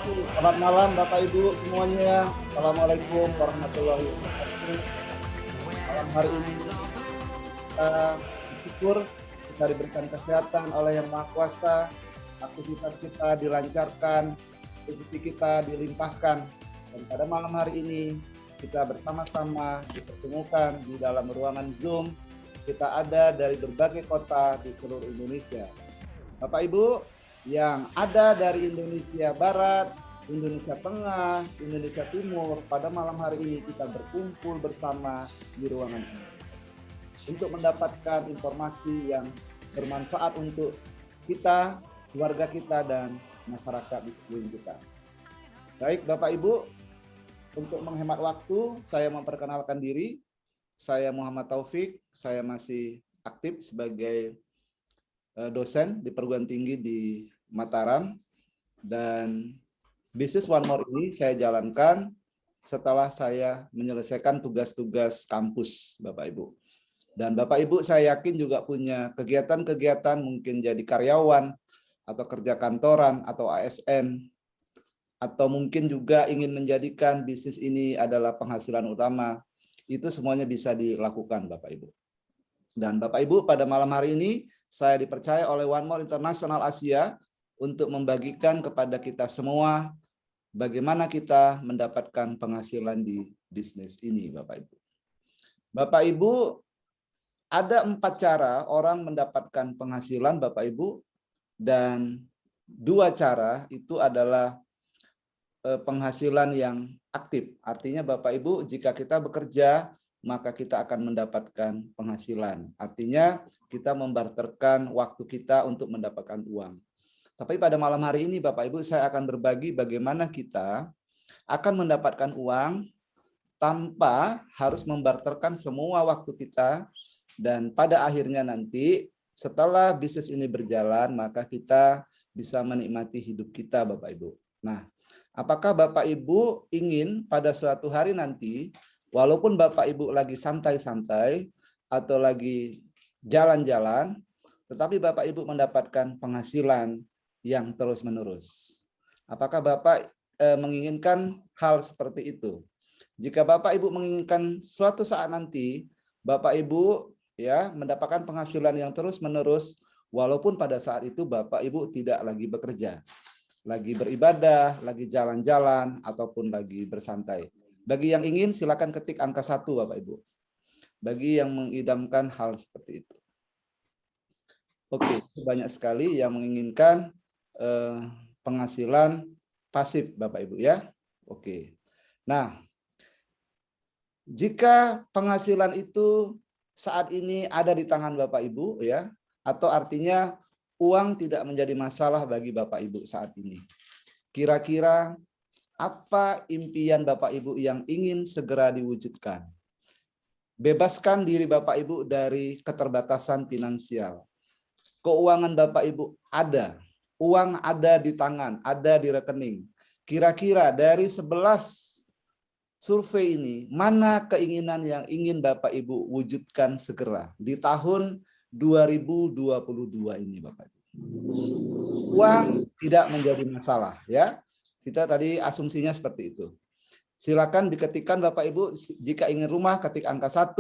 Selamat malam Bapak Ibu semuanya. Assalamualaikum warahmatullahi wabarakatuh. Malam hari ini kita bersyukur kita diberikan kesehatan oleh Yang Maha Kuasa, aktivitas kita dilancarkan, rezeki kita dilimpahkan. Dan pada malam hari ini kita bersama-sama dipertemukan di dalam ruangan Zoom. Kita ada dari berbagai kota di seluruh Indonesia. Bapak Ibu yang ada dari Indonesia Barat, Indonesia Tengah, Indonesia Timur, pada malam hari ini kita berkumpul bersama di ruangan ini untuk mendapatkan informasi yang bermanfaat untuk kita, keluarga kita, dan masyarakat di sekeliling kita. Baik Bapak Ibu, untuk menghemat waktu, saya memperkenalkan diri. Saya Muhammad Taufik, saya masih aktif sebagai dosen di perguruan tinggi di Mataram, dan bisnis One More ini saya jalankan setelah saya menyelesaikan tugas-tugas kampus, Bapak Ibu. Dan Bapak Ibu saya yakin juga punya kegiatan-kegiatan, mungkin jadi karyawan atau kerja kantoran atau ASN, atau mungkin juga ingin menjadikan bisnis ini adalah penghasilan utama. Itu semuanya bisa dilakukan Bapak Ibu. Dan Bapak Ibu, pada malam hari ini saya dipercaya oleh One More International Asia untuk membagikan kepada kita semua bagaimana kita mendapatkan penghasilan di bisnis ini, Bapak Ibu. Bapak Ibu, ada 4 cara orang mendapatkan penghasilan, Bapak Ibu, dan 2 cara itu adalah penghasilan yang aktif. Artinya Bapak Ibu, jika kita bekerja, maka kita akan mendapatkan penghasilan. Artinya kita membarterkan waktu kita untuk mendapatkan uang. Tapi pada malam hari ini Bapak Ibu, saya akan berbagi bagaimana kita akan mendapatkan uang tanpa harus membarterkan semua waktu kita, dan pada akhirnya nanti setelah bisnis ini berjalan, maka kita bisa menikmati hidup kita Bapak Ibu. Nah, apakah Bapak Ibu ingin pada suatu hari nanti, walaupun Bapak Ibu lagi santai-santai atau lagi jalan-jalan, tetapi Bapak Ibu mendapatkan penghasilan yang terus-menerus? Apakah Bapak menginginkan hal seperti itu? Jika Bapak Ibu menginginkan suatu saat nanti Bapak Ibu ya mendapatkan penghasilan yang terus-menerus, walaupun pada saat itu Bapak Ibu tidak lagi bekerja, lagi beribadah, lagi jalan-jalan, ataupun lagi bersantai. Bagi yang ingin, silakan ketik angka 1, Bapak Ibu. Bagi yang mengidamkan hal seperti itu. Oke, banyak sekali yang menginginkan penghasilan pasif, Bapak Ibu ya. Oke. Nah, jika penghasilan itu saat ini ada di tangan Bapak Ibu ya, atau artinya uang tidak menjadi masalah bagi Bapak Ibu saat ini. Kira-kira apa impian Bapak Ibu yang ingin segera diwujudkan? Bebaskan diri Bapak Ibu dari keterbatasan finansial. Keuangan Bapak Ibu ada, uang ada di tangan, ada di rekening. Kira-kira dari 11 survei ini, mana keinginan yang ingin Bapak Ibu wujudkan segera di tahun 2022 ini, Bapak Ibu? Uang tidak menjadi masalah ya. Kita tadi asumsinya seperti itu. Silakan diketikkan Bapak Ibu, jika ingin rumah ketik angka 1,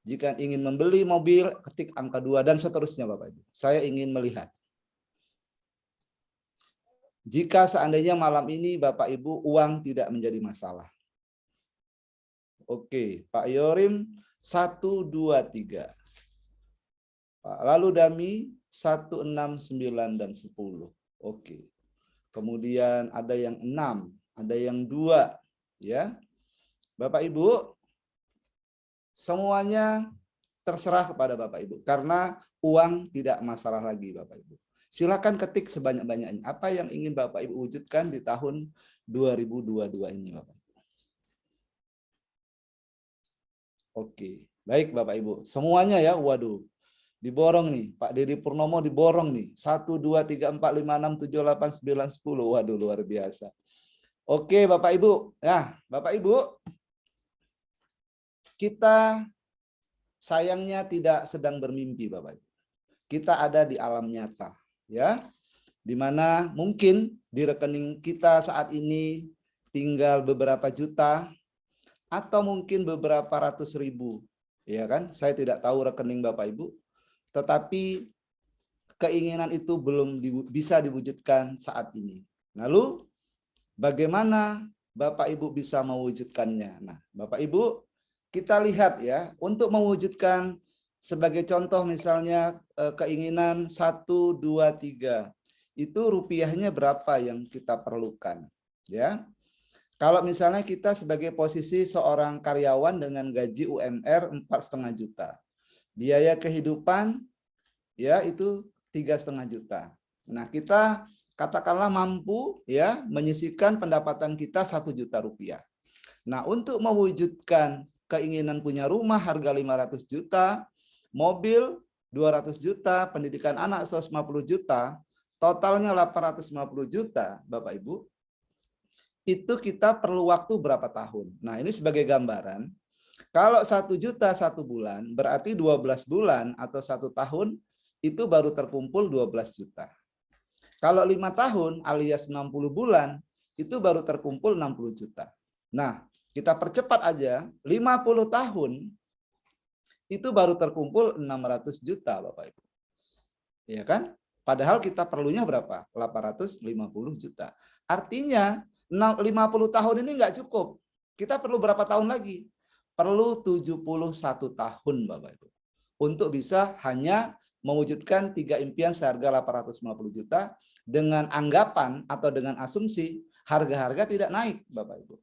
jika ingin membeli mobil ketik angka 2, dan seterusnya Bapak Ibu. Saya ingin melihat. Jika seandainya malam ini Bapak Ibu uang tidak menjadi masalah. Oke, Pak Yorim 1, 2, 3. Pak Lalu Dami 1, 6, 9, dan 10. Oke. Kemudian ada yang 6, ada yang 2. Ya, Bapak Ibu, semuanya terserah kepada Bapak Ibu. Karena uang tidak masalah lagi Bapak Ibu. Silakan ketik sebanyak-banyaknya. Apa yang ingin Bapak Ibu wujudkan di tahun 2022 ini Bapak Ibu. Oke, baik Bapak Ibu. Semuanya ya, waduh. Diborong nih, Pak Dedi Purnomo diborong nih. 1, 2, 3, 4, 5, 6, 7, 8, 9, 10. Waduh, luar biasa. Oke Bapak Ibu. Nah, Bapak Ibu, kita sayangnya tidak sedang bermimpi Bapak Ibu. Kita ada di alam nyata. Ya. di mana mungkin di rekening kita saat ini tinggal beberapa juta atau mungkin beberapa ratus ribu, ya kan? Saya tidak tahu rekening Bapak Ibu, tetapi keinginan itu belum bisa diwujudkan saat ini. Lalu bagaimana Bapak Ibu bisa mewujudkannya? Nah, Bapak Ibu, kita lihat ya, untuk mewujudkan sebagai contoh misalnya keinginan 1, 2, 3, itu rupiahnya berapa yang kita perlukan, ya. Kalau misalnya kita sebagai posisi seorang karyawan dengan gaji UMR 4,5 juta, biaya kehidupan ya itu 3,5 juta. Nah, kita katakanlah mampu ya menyisihkan pendapatan kita 1 juta rupiah. Nah, untuk mewujudkan keinginan punya rumah harga 500 juta, mobil 200 juta, pendidikan anak 150 juta, totalnya 850 juta, Bapak Ibu, itu kita perlu waktu berapa tahun? Nah, ini sebagai gambaran, kalau 1 juta 1 bulan, berarti 12 bulan atau 1 tahun, itu baru terkumpul 12 juta. Kalau 5 tahun alias 60 bulan, itu baru terkumpul 60 juta. Nah, kita percepat aja, 50 tahun, itu baru terkumpul 600 juta, Bapak Ibu. Ya kan? Padahal kita perlunya berapa? 850 juta. Artinya 50 tahun ini nggak cukup. Kita perlu berapa tahun lagi? Perlu 71 tahun, Bapak Ibu. Untuk bisa hanya mewujudkan 3 impian seharga 850 juta dengan anggapan atau dengan asumsi harga-harga tidak naik, Bapak Ibu.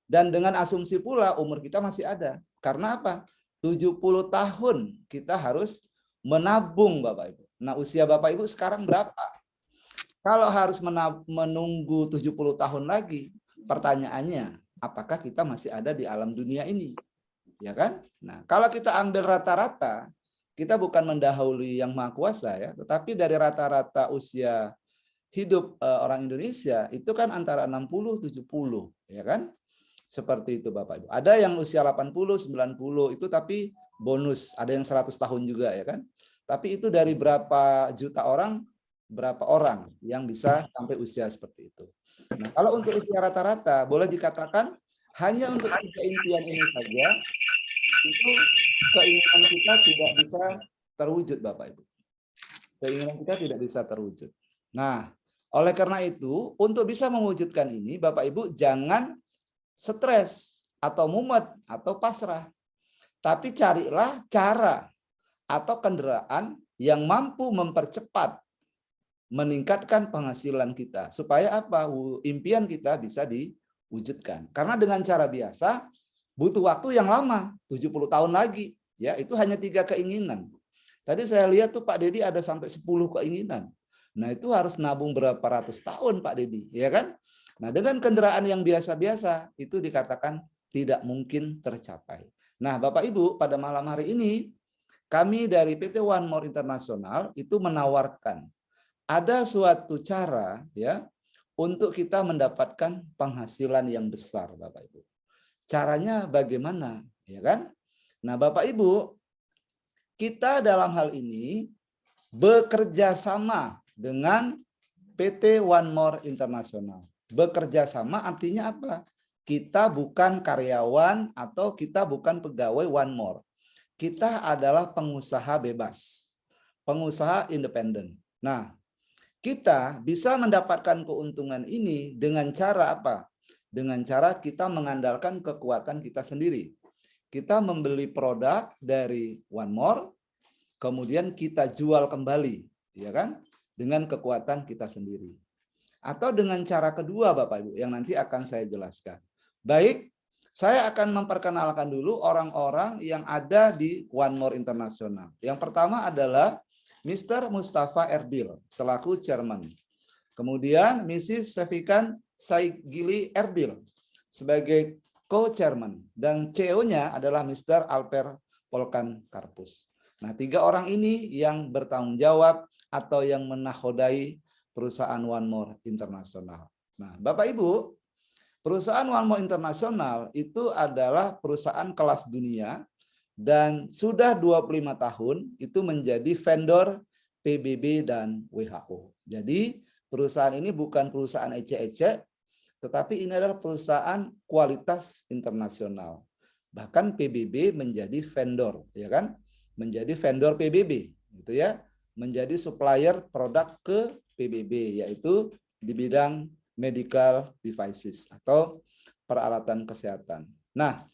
Dan dengan asumsi pula umur kita masih ada. Karena apa? 70 tahun kita harus menabung, Bapak Ibu. Nah, usia Bapak Ibu sekarang berapa? Kalau harus menunggu 70 tahun lagi, pertanyaannya, apakah kita masih ada di alam dunia ini? Ya kan? Nah, kalau kita ambil rata-rata, kita bukan mendahului yang Maha Kuasa ya, tetapi dari rata-rata usia hidup orang Indonesia itu kan antara 60-70, ya kan? Seperti itu Bapak Ibu. Ada yang usia 80, 90 itu tapi bonus, ada yang 100 tahun juga ya kan? Tapi itu dari berapa juta orang, berapa orang yang bisa sampai usia seperti itu. Nah, kalau untuk usia rata-rata boleh dikatakan hanya untuk 3 impian ini saja itu keinginan kita tidak bisa terwujud, Bapak Ibu. Keinginan kita tidak bisa terwujud. Nah, oleh karena itu, untuk bisa mewujudkan ini, Bapak Ibu jangan stres atau mumet atau pasrah. Tapi carilah cara atau kendaraan yang mampu mempercepat meningkatkan penghasilan kita supaya apa? Impian kita bisa diwujudkan. Karena dengan cara biasa butuh waktu yang lama, 70 tahun lagi. Ya, itu hanya 3 keinginan. Tadi saya lihat tuh Pak Dedi ada sampai 10 keinginan. Nah, itu harus nabung berapa ratus tahun Pak Dedi, ya kan? Nah, dengan kendaraan yang biasa-biasa itu dikatakan tidak mungkin tercapai. Nah, Bapak Ibu, pada malam hari ini kami dari PT One More International itu menawarkan ada suatu cara ya untuk kita mendapatkan penghasilan yang besar, Bapak Ibu. Caranya bagaimana, ya kan? Nah, Bapak Ibu, kita dalam hal ini bekerja sama dengan PT One More International. Bekerja sama artinya apa? Kita bukan karyawan atau kita bukan pegawai One More. Kita adalah pengusaha bebas, pengusaha independen. Nah, kita bisa mendapatkan keuntungan ini dengan cara apa? Dengan cara kita mengandalkan kekuatan kita sendiri. Kita membeli produk dari One More, kemudian kita jual kembali, ya kan? Dengan kekuatan kita sendiri. Atau dengan cara kedua, Bapak Ibu, yang nanti akan saya jelaskan. Baik, saya akan memperkenalkan dulu orang-orang yang ada di One More International. Yang pertama adalah Mr. Mustafa Erdil selaku chairman. Kemudian Mrs. Sefikan Saigili Erdil sebagai co-chairman dan CEO-nya adalah Mr. Alper Polkan Karpus. Nah, 3 orang ini yang bertanggung jawab atau yang menakodai perusahaan One More International. Nah, Bapak Ibu, perusahaan One More International itu adalah perusahaan kelas dunia dan sudah 25 tahun itu menjadi vendor PBB dan WHO. Jadi perusahaan ini bukan perusahaan ecek-ecek, tetapi ini adalah perusahaan kualitas internasional. Bahkan PBB menjadi vendor, ya kan? Menjadi vendor PBB, gitu ya. Menjadi supplier produk ke PBB, yaitu di bidang medical devices atau peralatan kesehatan. Nah,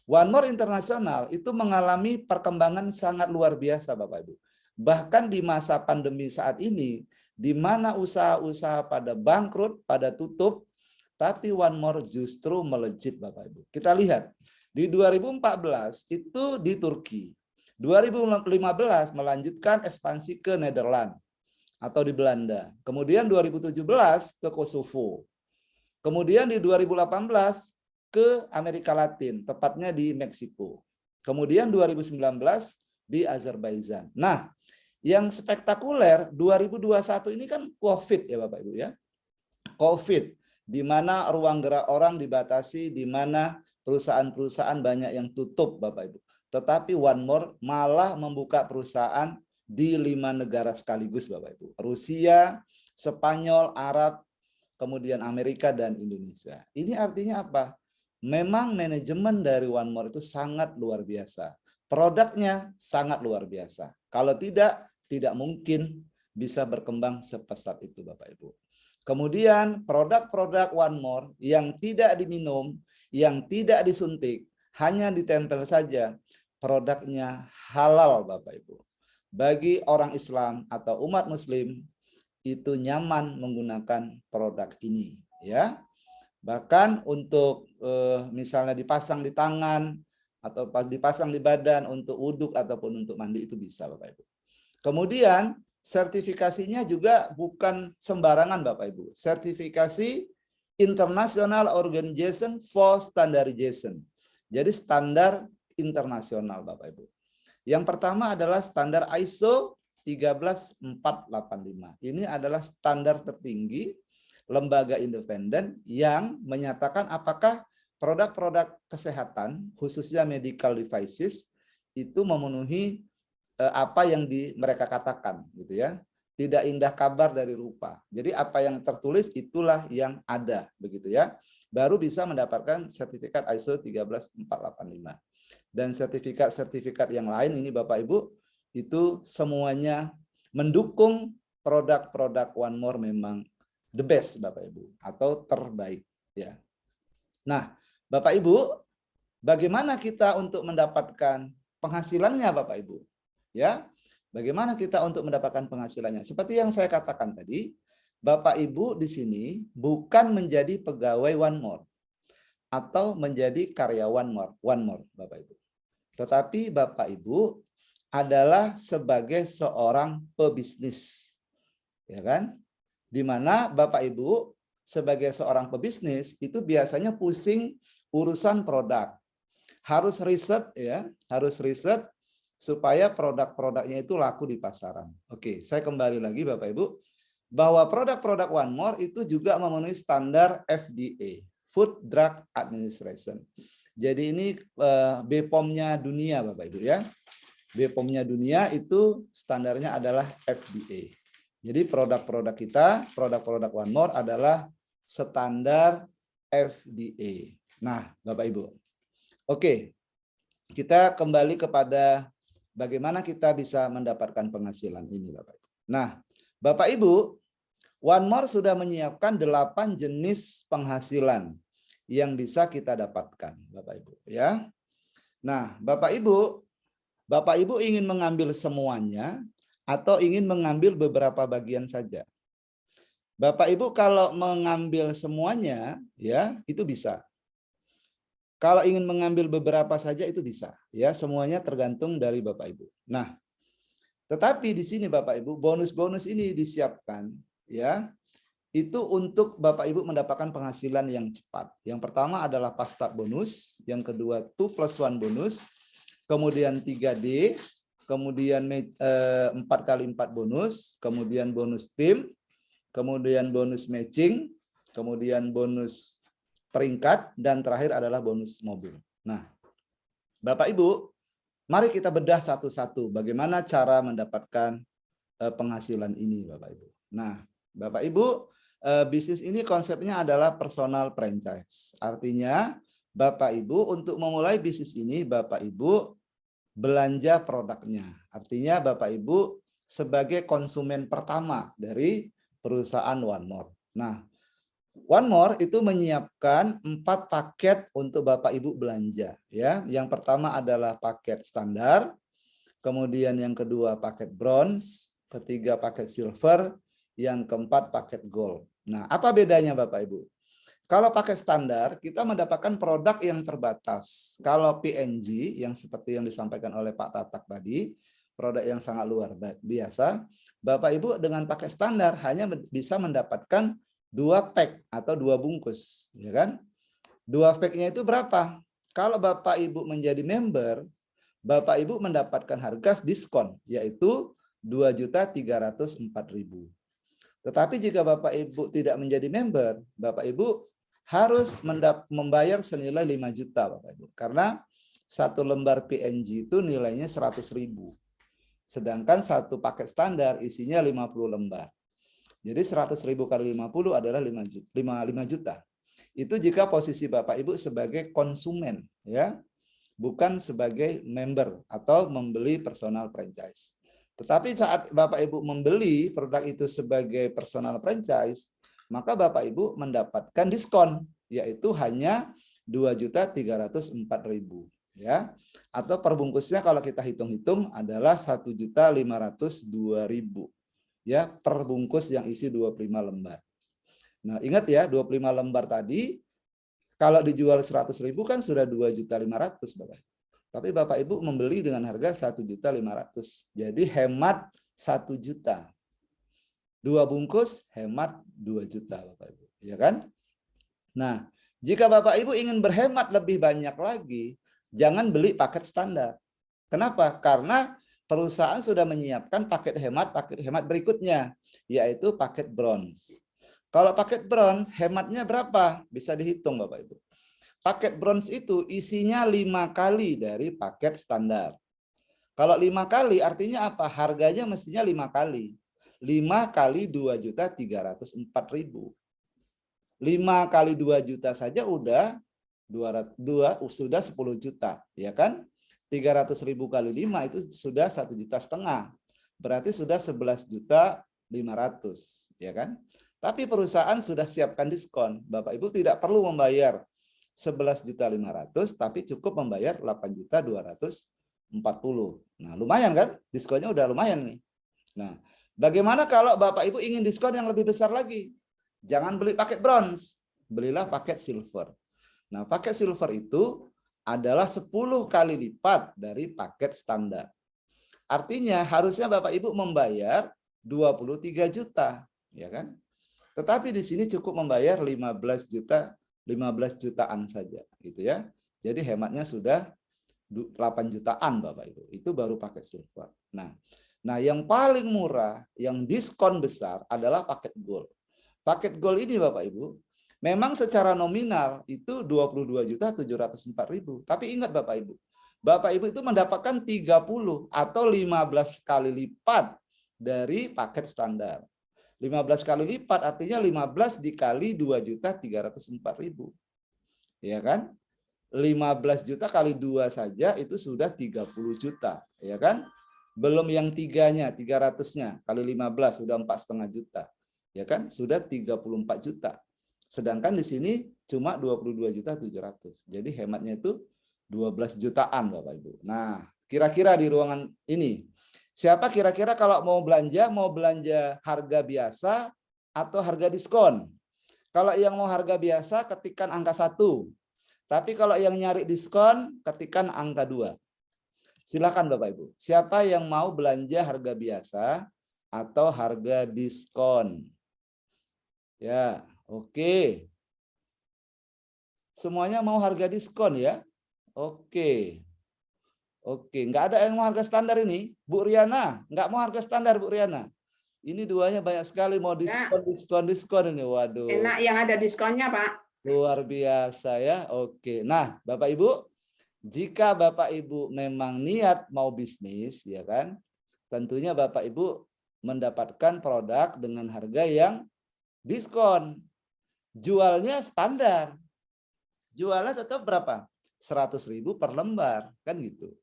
One More International itu mengalami perkembangan sangat luar biasa, Bapak Ibu. Bahkan di masa pandemi saat ini, di mana usaha-usaha pada bangkrut, pada tutup, tapi One More justru melejit, Bapak Ibu. Kita lihat, di 2014 itu di Turki. 2015 melanjutkan ekspansi ke Nederland atau di Belanda. Kemudian 2017 ke Kosovo. Kemudian di 2018 ke Amerika Latin, tepatnya di Meksiko. Kemudian 2019 di Azerbaijan. Nah, yang spektakuler 2021 ini kan COVID ya Bapak Ibu ya. COVID, di mana ruang gerak orang dibatasi, di mana perusahaan-perusahaan banyak yang tutup Bapak Ibu. Tetapi One More malah membuka perusahaan di 5 negara sekaligus Bapak Ibu. Rusia, Spanyol, Arab, kemudian Amerika dan Indonesia. Ini artinya apa? Memang manajemen dari One More itu sangat luar biasa. Produknya sangat luar biasa. Kalau tidak mungkin bisa berkembang sepesat itu Bapak Ibu. Kemudian produk-produk One More yang tidak diminum, yang tidak disuntik, hanya ditempel saja, produknya halal Bapak Ibu. Bagi orang Islam atau umat Muslim itu nyaman menggunakan produk ini, ya. Bahkan untuk misalnya dipasang di tangan atau dipasang di badan untuk wudhu ataupun untuk mandi itu bisa Bapak Ibu. Kemudian sertifikasinya juga bukan sembarangan Bapak Ibu. Sertifikasi International Organization for Standardization. Jadi standar internasional Bapak Ibu. Yang pertama adalah standar ISO 13485. Ini adalah standar tertinggi lembaga independen yang menyatakan apakah produk-produk kesehatan, khususnya medical devices, itu memenuhi apa yang mereka katakan, gitu ya. Tidak indah kabar dari rupa. Jadi apa yang tertulis itulah yang ada, begitu ya. Baru bisa mendapatkan sertifikat ISO 13485. Dan sertifikat-sertifikat yang lain ini Bapak Ibu, itu semuanya mendukung produk-produk One More memang the best Bapak Ibu atau terbaik ya. Nah, Bapak Ibu, bagaimana kita untuk mendapatkan penghasilannya Bapak Ibu? Ya. Bagaimana kita untuk mendapatkan penghasilannya? Seperti yang saya katakan tadi, Bapak Ibu di sini bukan menjadi pegawai One More atau menjadi karyawan One More Bapak Ibu. Tetapi Bapak Ibu adalah sebagai seorang pebisnis. Ya kan? Di mana Bapak Ibu sebagai seorang pebisnis itu biasanya pusing urusan produk. Harus riset ya, harus riset supaya produk-produknya itu laku di pasaran. Oke, saya kembali lagi Bapak Ibu bahwa produk-produk One More itu juga memenuhi standar FDA, Food Drug Administration. Jadi ini BPOM-nya dunia Bapak Ibu ya. BPOM-nya dunia itu standarnya adalah FDA. Jadi produk-produk kita, produk-produk One More adalah standar FDA. Nah, Bapak Ibu. Oke, kita kembali kepada bagaimana kita bisa mendapatkan penghasilan ini, Bapak Ibu. Nah, Bapak Ibu, One More sudah menyiapkan 8 jenis penghasilan yang bisa kita dapatkan, Bapak Ibu. Ya. Nah, Bapak Ibu ingin mengambil semuanya atau ingin mengambil beberapa bagian saja. Bapak Ibu kalau mengambil semuanya ya itu bisa. Kalau ingin mengambil beberapa saja itu bisa, ya semuanya tergantung dari Bapak Ibu. Nah, tetapi di sini Bapak Ibu bonus-bonus ini disiapkan ya itu untuk Bapak Ibu mendapatkan penghasilan yang cepat. Yang pertama adalah pasta bonus, yang kedua 2+1 bonus, kemudian 3D, kemudian 4x4 bonus, kemudian bonus tim, kemudian bonus matching, kemudian bonus peringkat, dan terakhir adalah bonus mobil. Nah, Bapak Ibu, mari kita bedah satu-satu bagaimana cara mendapatkan penghasilan ini, Bapak Ibu. Nah, Bapak Ibu, bisnis ini konsepnya adalah personal franchise. Artinya Bapak Ibu untuk memulai bisnis ini Bapak Ibu belanja produknya. Artinya Bapak Ibu sebagai konsumen pertama dari perusahaan One More. Nah, One More itu menyiapkan 4 paket untuk Bapak Ibu belanja, ya. Yang pertama adalah paket standar, kemudian yang kedua paket bronze, ketiga paket silver, yang keempat paket gold. Nah, apa bedanya Bapak Ibu? Kalau paket standar, kita mendapatkan produk yang terbatas. Kalau PNG, yang seperti yang disampaikan oleh Pak Tatak tadi, produk yang sangat luar biasa, Bapak Ibu dengan paket standar hanya bisa mendapatkan 2 pack atau 2 bungkus, ya kan? 2 packnya itu berapa? Kalau Bapak Ibu menjadi member, Bapak Ibu mendapatkan harga diskon, yaitu 2.304.000. Tetapi jika Bapak Ibu tidak menjadi member, Bapak Ibu harus membayar senilai 5 juta, Bapak Ibu. Karena satu lembar PNG itu nilainya 100.000. Sedangkan satu paket standar isinya 50 lembar. Jadi 100.000 kali 50 adalah 5 juta. Itu jika posisi Bapak Ibu sebagai konsumen, ya, bukan sebagai member atau membeli personal franchise. Tetapi saat Bapak Ibu membeli produk itu sebagai personal franchise, maka Bapak Ibu mendapatkan diskon, yaitu hanya 2.304.000, ya. Atau perbungkusnya kalau kita hitung-hitung adalah 1.502.000. Ya, per bungkus yang isi 25 lembar. Nah, ingat ya, 25 lembar tadi kalau dijual 100.000 kan sudah 2.500.000, Bapak. Tapi Bapak Ibu membeli dengan harga 1.500.000. Jadi hemat 1 juta. 2 bungkus hemat 2 juta, Bapak Ibu, ya kan? Nah, jika Bapak Ibu ingin berhemat lebih banyak lagi, jangan beli paket standar. Kenapa? Karena perusahaan sudah menyiapkan paket hemat berikutnya, yaitu paket bronze. Kalau paket bronze, hematnya berapa? Bisa dihitung, Bapak Ibu. Paket bronze itu isinya 5 kali dari paket standar. Kalau 5 kali artinya apa? Harganya mestinya 5 kali. 5 kali 2.304.000. 5 kali 2 juta saja udah 10 juta, ya kan? 300.000 kali 5 itu sudah 1,5 juta. Berarti sudah 11.500.000, ya kan? Tapi perusahaan sudah siapkan diskon. Bapak Ibu tidak perlu membayar 11.500.000, tapi cukup membayar 8.240.000. Nah, lumayan kan? Diskonnya udah lumayan nih. Nah, bagaimana kalau Bapak Ibu ingin diskon yang lebih besar lagi? Jangan beli paket bronze, belilah paket silver. Nah, paket silver itu adalah 10 kali lipat dari paket standar. Artinya harusnya Bapak Ibu membayar 23 juta, ya kan? Tetapi di sini cukup membayar 15 jutaan saja, gitu ya. Jadi hematnya sudah 8 jutaan, Bapak Ibu. Itu baru paket silver. Nah, yang paling murah, yang diskon besar adalah paket gold. Paket gold ini Bapak Ibu, memang secara nominal itu 22.704.000. Tapi ingat Bapak Ibu itu mendapatkan 30 atau 15 kali lipat dari paket standar. 15 kali lipat artinya 15 dikali 2.304.000. Ya kan? 15 juta kali 2 saja itu sudah 30 juta, ya kan? Belum yang 3-nya, 300-nya kali 15 sudah 4,5 juta. Ya kan? Sudah 34 juta. Sedangkan di sini cuma 22.700.000. Jadi hematnya itu 12 jutaan, Bapak Ibu. Nah, kira-kira di ruangan ini siapa kira-kira kalau mau belanja harga biasa atau harga diskon? Kalau yang mau harga biasa ketikkan angka 1. Tapi kalau yang nyari diskon ketikkan angka 2. Silakan Bapak Ibu. Siapa yang mau belanja harga biasa atau harga diskon? Ya, oke. Semuanya mau harga diskon ya? Oke. Oke, nggak ada yang mau harga standar ini. Bu Riana, nggak mau harga standar Bu Riana. Ini duanya banyak sekali mau diskon ini. Waduh. Enak yang ada diskonnya, Pak. Luar biasa ya. Oke. Nah, Bapak Ibu, jika Bapak Ibu memang niat mau bisnis, ya kan? Tentunya Bapak Ibu mendapatkan produk dengan harga yang diskon. Jualnya standar. Jualnya tetap berapa? 100.000 per lembar, kan gitu.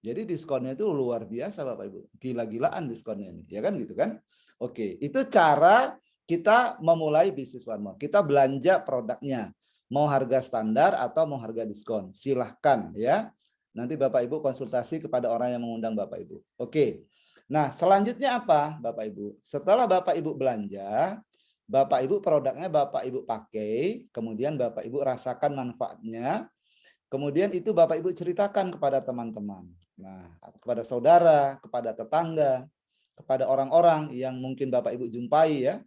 Jadi diskonnya itu luar biasa Bapak Ibu. Gila-gilaan diskonnya ini, ya kan gitu kan? Oke, itu cara kita memulai bisnis One More. Kita belanja produknya. Mau harga standar atau mau harga diskon. Silahkan ya. Nanti Bapak Ibu konsultasi kepada orang yang mengundang Bapak Ibu. Oke. Nah, selanjutnya apa Bapak Ibu? Setelah Bapak Ibu belanja, Bapak Ibu produknya Bapak Ibu pakai, kemudian Bapak Ibu rasakan manfaatnya, kemudian itu Bapak Ibu ceritakan kepada teman-teman. Nah, kepada saudara, kepada tetangga, kepada orang-orang yang mungkin Bapak Ibu jumpai ya.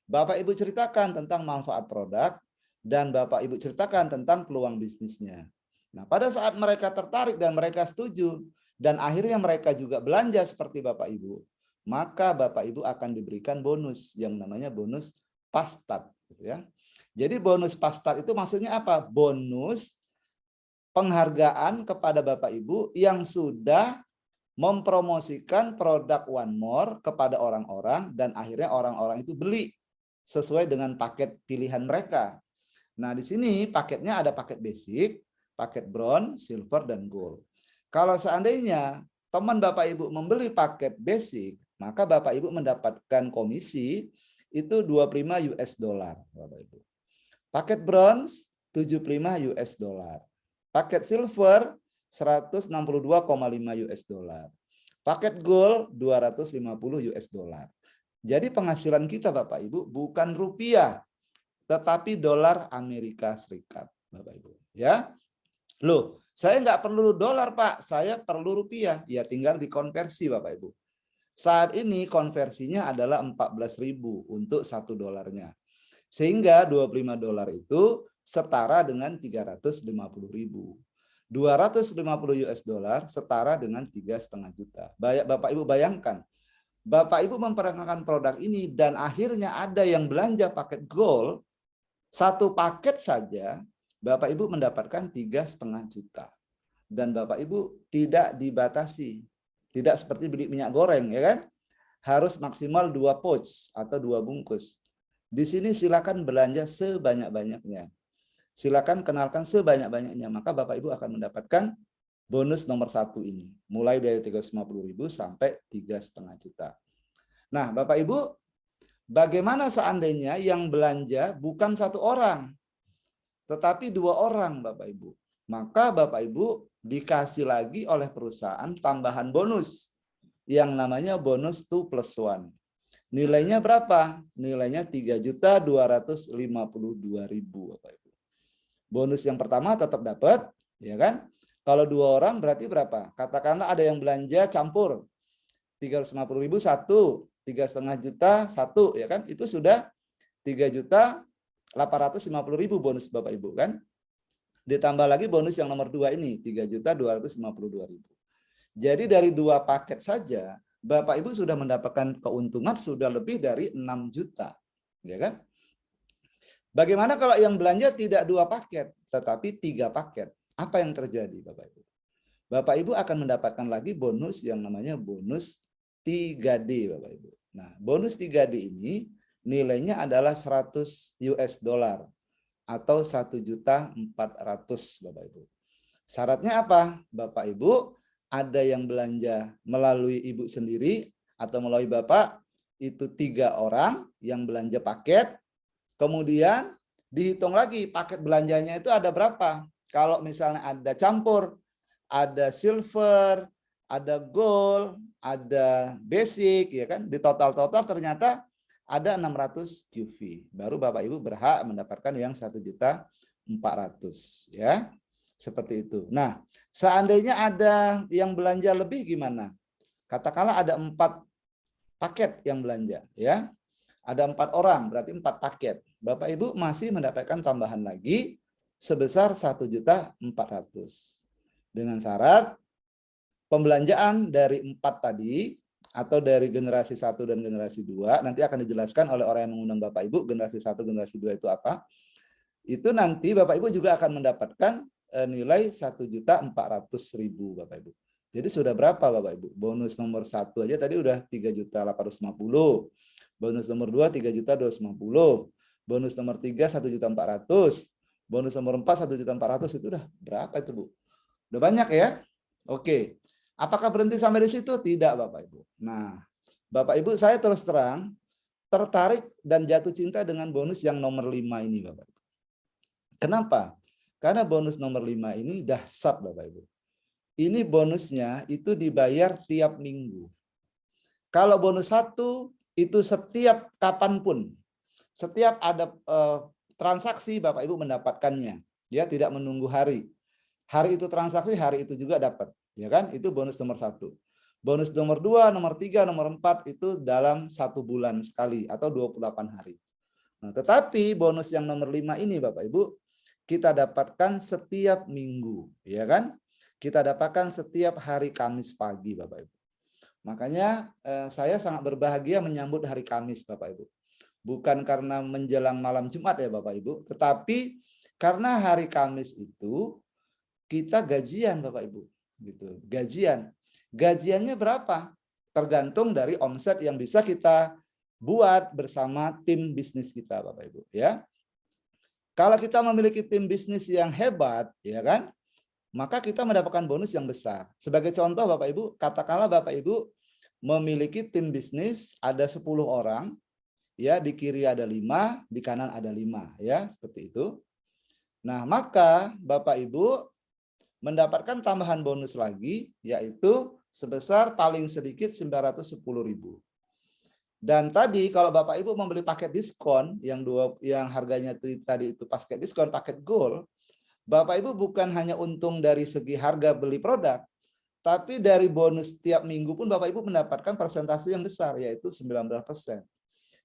Bapak Ibu ceritakan tentang manfaat produk dan Bapak Ibu ceritakan tentang peluang bisnisnya. Nah, pada saat mereka tertarik dan mereka setuju dan akhirnya mereka juga belanja seperti Bapak Ibu, maka Bapak Ibu akan diberikan bonus yang namanya bonus Pastart, gitu ya. Jadi bonus Pastart itu maksudnya apa? Bonus penghargaan kepada Bapak Ibu yang sudah mempromosikan produk One More kepada orang-orang dan akhirnya orang-orang itu beli sesuai dengan paket pilihan mereka. Nah, di sini paketnya ada paket basic, paket bronze, silver, dan gold. Kalau seandainya teman Bapak Ibu membeli paket basic, maka Bapak Ibu mendapatkan komisi itu 25 US dollar, Bapak Ibu. Paket bronze 75 US dollar. Paket silver 162,5 US dollar. Paket gold 250 US dollar. Jadi penghasilan kita Bapak Ibu bukan rupiah, tetapi dolar Amerika Serikat, Bapak Ibu. Ya, loh, saya nggak perlu dolar Pak, saya perlu rupiah. Ya tinggal dikonversi Bapak Ibu. Saat ini konversinya adalah 14.000 untuk 1 dolarnya. Sehingga 25 dolar itu setara dengan 350.000. 250 US dollar setara dengan 3,5 juta. Bapak Ibu bayangkan, Bapak Ibu memperkenalkan produk ini dan akhirnya ada yang belanja paket gold, satu paket saja Bapak Ibu mendapatkan 3,5 juta. Dan Bapak Ibu tidak dibatasi. Tidak seperti beli minyak goreng, ya kan? Harus maksimal 2 pouch atau 2 bungkus. Di sini silakan belanja sebanyak-banyaknya. Silakan kenalkan sebanyak-banyaknya. Maka Bapak Ibu akan mendapatkan bonus nomor 1 ini. Mulai dari 350.000 sampai 3,5 juta. Nah, Bapak Ibu, bagaimana seandainya yang belanja bukan 1 orang, tetapi 2 orang, Bapak Ibu? Maka Bapak Ibu dikasih lagi oleh perusahaan tambahan bonus yang namanya bonus 2+1. Nilainya berapa? Nilainya 3.252.000, Bapak Ibu. Bonus yang pertama tetap dapat, ya kan? Kalau 2 orang berarti berapa? Katakanlah ada yang belanja campur. 350.000 1, 3,5 juta 1, ya kan? Itu sudah 3.850.000 bonus Bapak Ibu kan? Ditambah lagi bonus yang nomor 2 ini, 3.252.000. Jadi dari 2 paket saja, Bapak Ibu sudah mendapatkan keuntungan sudah lebih dari 6 juta. Ya kan? Bagaimana kalau yang belanja tidak 2 paket, tetapi 3 paket? Apa yang terjadi Bapak Ibu? Bapak Ibu akan mendapatkan lagi bonus yang namanya bonus 3D Bapak Ibu. Nah, bonus 3D ini nilainya adalah 100 US dollar. Atau 1.400.000 Bapak Ibu. Syaratnya apa? Bapak Ibu ada yang belanja melalui Ibu sendiri atau melalui Bapak, itu 3 orang yang belanja paket, kemudian dihitung lagi paket belanjanya itu ada berapa. Kalau misalnya ada campur, ada silver, ada gold, ada basic, ya kan? Di total-total ternyata ada 600 QV. Baru Bapak Ibu berhak mendapatkan yang 1.400.000 ya. Seperti itu. Nah, seandainya ada yang belanja lebih gimana? Katakanlah ada 4 paket yang belanja ya. Ada 4 orang, berarti 4 paket. Bapak Ibu masih mendapatkan tambahan lagi sebesar 1.400.000. Dengan syarat pembelanjaan dari 4 tadi atau dari generasi 1 dan generasi 2 nanti akan dijelaskan oleh orang yang mengundang Bapak Ibu generasi 1, generasi 2 itu apa. Itu nanti Bapak Ibu juga akan mendapatkan nilai 1.400.000 Bapak Ibu. Jadi sudah berapa Bapak Ibu? Bonus nomor 1 aja tadi udah 3.850. Bonus nomor 2 3.250. Bonus nomor 3 1.400. Bonus nomor 4 1.400. Itu udah berapa itu Bu? Udah banyak ya? Oke. Apakah berhenti sampai di situ? Tidak Bapak Ibu. Nah, Bapak Ibu saya terus terang tertarik dan jatuh cinta dengan bonus yang nomor 5 ini Bapak Ibu. Kenapa? Karena bonus nomor 5 ini dahsyat Bapak Ibu. Ini bonusnya itu dibayar tiap minggu. Kalau bonus 1 itu setiap kapanpun, setiap ada transaksi Bapak Ibu mendapatkannya. Ya, tidak menunggu hari. Hari itu transaksi, hari itu juga dapat. Ya kan? Itu bonus nomor 1. Bonus nomor 2, nomor 3, nomor 4 itu dalam 1 bulan sekali atau 28 hari. Nah, tetapi bonus yang nomor 5 ini Bapak Ibu kita dapatkan setiap minggu, ya kan? Kita dapatkan setiap hari Kamis pagi, Bapak Ibu. Makanya saya sangat berbahagia menyambut hari Kamis, Bapak Ibu. Bukan karena menjelang malam Jumat ya, Bapak Ibu, tetapi karena hari Kamis itu kita gajian, Bapak Ibu. Gitu. Gajian. Gajiannya berapa? Tergantung dari omset yang bisa kita buat bersama tim bisnis kita, Bapak Ibu. Ya. Kalau kita memiliki tim bisnis yang hebat, ya kan? Maka kita mendapatkan bonus yang besar. Sebagai contoh Bapak Ibu, katakanlah Bapak Ibu memiliki tim bisnis ada 10 orang, ya di kiri ada 5, di kanan ada 5, ya seperti itu. Nah, maka Bapak Ibu mendapatkan tambahan bonus lagi, yaitu sebesar paling sedikit 910.000. Dan tadi kalau Bapak Ibu membeli paket diskon yang harganya tadi itu paket diskon, paket gold, Bapak Ibu bukan hanya untung dari segi harga beli produk, tapi dari bonus tiap minggu pun Bapak Ibu mendapatkan persentase yang besar, yaitu 19%.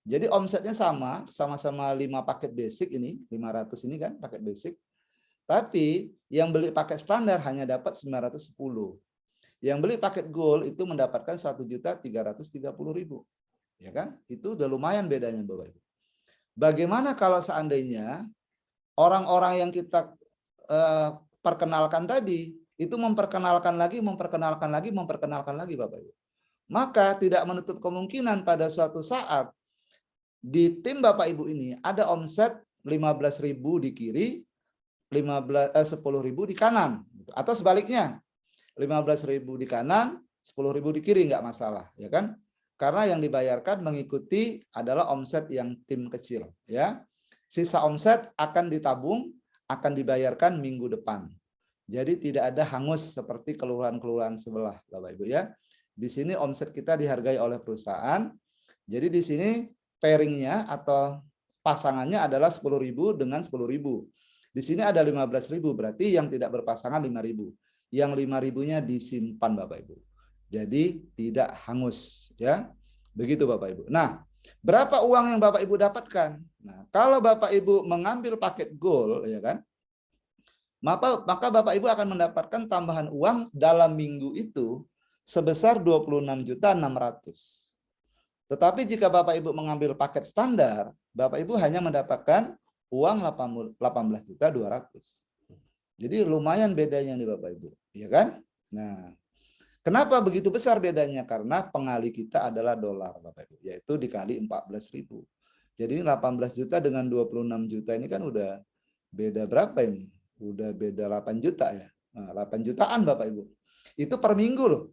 Jadi omsetnya sama-sama 5 paket basic ini, 500 ini kan paket basic. Tapi yang beli paket standar hanya dapat 910. Yang beli paket gold itu mendapatkan 1.330.000. Ya kan? Itu udah lumayan bedanya Bapak Ibu. Bagaimana kalau seandainya orang-orang yang kita perkenalkan tadi itu memperkenalkan lagi Bapak Ibu. Maka tidak menutup kemungkinan pada suatu saat di tim Bapak Ibu ini ada omset 15.000 di kiri, 10.000 di kanan, atau sebaliknya 15.000 di kanan, 10.000 di kiri, nggak masalah, ya kan? Karena yang dibayarkan mengikuti adalah omset yang tim kecil, ya. Sisa omset akan ditabung, akan dibayarkan minggu depan. Jadi tidak ada hangus seperti kelurahan-kelurahan sebelah, Bapak Ibu ya. Di sini omset kita dihargai oleh perusahaan. Jadi di sini pairingnya atau pasangannya adalah 10.000 dengan 10.000. Di sini ada 15.000, berarti yang tidak berpasangan 5.000. Yang 5.000-nya disimpan Bapak Ibu. Jadi tidak hangus ya. Begitu Bapak Ibu. Nah, berapa uang yang Bapak Ibu dapatkan? Nah, kalau Bapak Ibu mengambil paket gold ya kan? Maka Bapak Ibu akan mendapatkan tambahan uang dalam minggu itu sebesar 26.600.000. Tetapi jika Bapak Ibu mengambil paket standar, Bapak Ibu hanya mendapatkan uang 18.200.000. Jadi lumayan bedanya nih Bapak Ibu, ya kan? Nah, kenapa begitu besar bedanya? Karena pengali kita adalah dolar Bapak Ibu, yaitu dikali 14.000. Jadi 18 juta dengan 26 juta ini kan udah beda berapa ini? Udah beda 8 juta ya. Nah, 8 jutaan Bapak Ibu. Itu per minggu loh.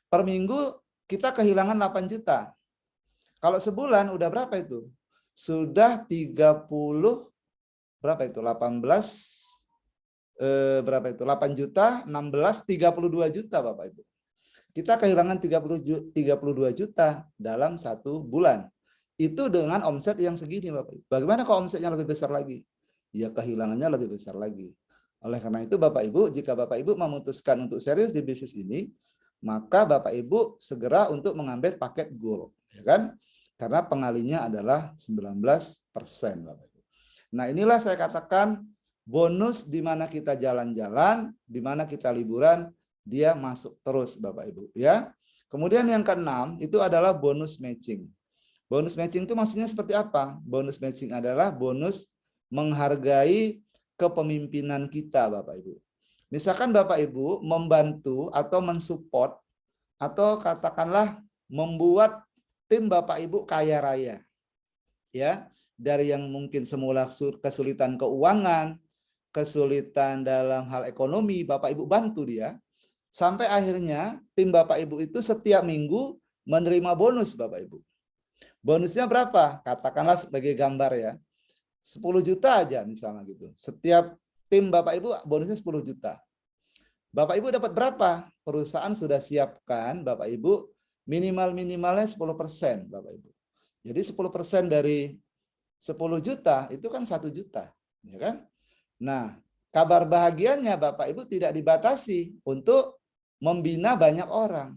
Per minggu kita kehilangan 8 juta. Kalau sebulan udah berapa itu? Sudah 30 berapa itu? 18 berapa itu? 8 juta, 16, 32 juta Bapak Ibu. Kita kehilangan 32 juta dalam 1 bulan. Itu dengan omset yang segini Bapak Ibu. Bagaimana kalau omsetnya lebih besar lagi? Ya kehilangannya lebih besar lagi. Oleh karena itu Bapak Ibu, jika Bapak Ibu memutuskan untuk serius di bisnis ini, maka Bapak Ibu segera untuk mengambil paket gold, ya kan? Karena pengalinya adalah 19% Bapak Ibu. Nah, inilah saya katakan bonus di mana kita jalan-jalan, di mana kita liburan, dia masuk terus Bapak Ibu, ya. Kemudian yang keenam itu adalah bonus matching. Bonus matching itu maksudnya seperti apa? Bonus matching adalah bonus menghargai kepemimpinan kita Bapak Ibu. Misalkan Bapak Ibu membantu atau mensupport atau katakanlah membuat tim Bapak Ibu kaya raya. Ya, dari yang mungkin semula kesulitan keuangan, kesulitan dalam hal ekonomi, Bapak Ibu bantu dia. Sampai akhirnya tim Bapak Ibu itu setiap minggu menerima bonus Bapak Ibu. Bonusnya berapa? Katakanlah sebagai gambar ya. 10 juta aja misalnya gitu. Setiap tim Bapak Ibu bonusnya 10 juta. Bapak Ibu dapat berapa? Perusahaan sudah siapkan Bapak Ibu minimalnya 10% Bapak Ibu. Jadi 10% dari 10 juta itu kan 1 juta, ya kan? Nah, kabar bahagianya Bapak Ibu tidak dibatasi untuk membina banyak orang.